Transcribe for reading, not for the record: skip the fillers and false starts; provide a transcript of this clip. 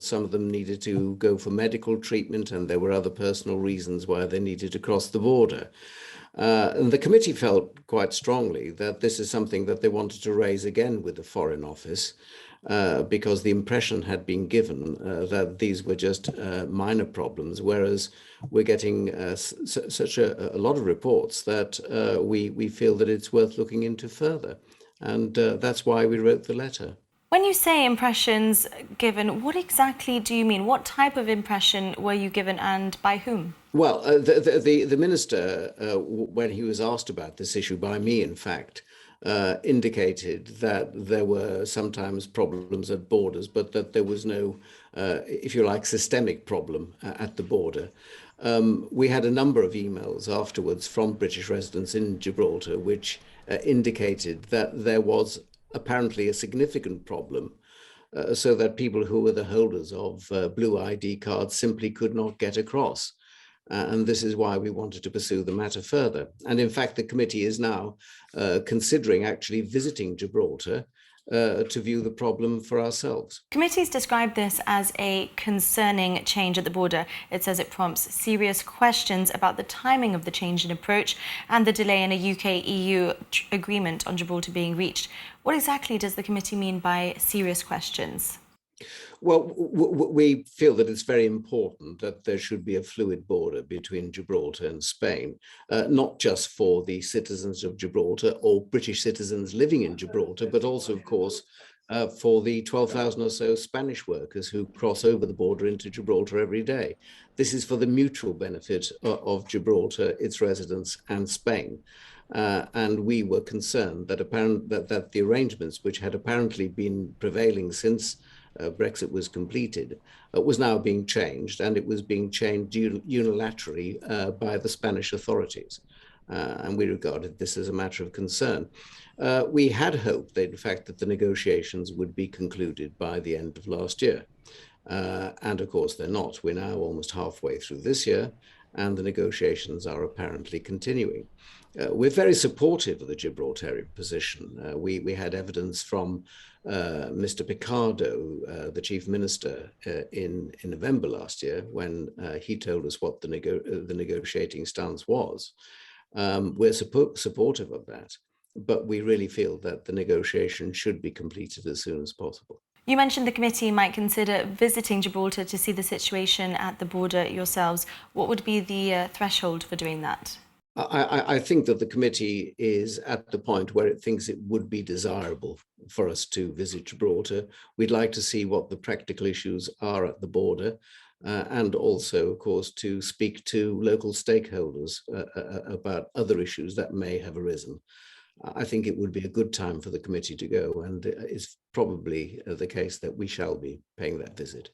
some of them needed to go for medical treatment, and there were other personal reasons why they needed to cross the border. And the committee felt quite strongly that this is something that they wanted to raise again with the Foreign Office, because the impression had been given that these were just minor problems, whereas we're getting such a lot of reports that we feel that it's worth looking into further. And that's why we wrote the letter. When you say impressions given, what exactly do you mean? What type of impression were you given and by whom? Well, the minister, when he was asked about this issue by me, in fact, indicated that there were sometimes problems at borders, but that there was no, if you like, systemic problem at the border. We had a number of emails afterwards from British residents in Gibraltar, which indicated that there was apparently a significant problem, so that people who were the holders of blue ID cards simply could not get across. And this is why we wanted to pursue the matter further. And in fact, the committee is now considering actually visiting Gibraltar to view the problem for ourselves. Committees describe this as a concerning change at the border. It says it prompts serious questions about the timing of the change in approach and the delay in a UK-EU agreement on Gibraltar being reached. What exactly does the committee mean by serious questions? Well, we feel that it's very important that there should be a fluid border between Gibraltar and Spain, not just for the citizens of Gibraltar or British citizens living in Gibraltar, but also, of course, for the 12,000 or so Spanish workers who cross over the border into Gibraltar every day. This is for the mutual benefit of Gibraltar, its residents, and Spain. And we were concerned that that the arrangements which had apparently been prevailing since Brexit was completed was now being changed, and it was being changed unilaterally by the Spanish authorities. And we regarded this as a matter of concern. We had hoped, in fact, that the negotiations would be concluded by the end of last year. And of course, they're not. We're now almost halfway through this year, and the negotiations are apparently continuing. We're very supportive of the Gibraltarian position. We had evidence from Mr. Picardo, the chief minister, in November last year, when he told us what the negotiating stance was. We're supportive of that, but we really feel that the negotiation should be completed as soon as possible. You mentioned the committee might consider visiting Gibraltar to see the situation at the border yourselves. What would be the threshold for doing that? I think that the committee is at the point where it thinks it would be desirable for us to visit Gibraltar. We'd like to see what the practical issues are at the border, and also, of course, to speak to local stakeholders about other issues that may have arisen. I think it would be a good time for the committee to go, and it's probably the case that we shall be paying that visit.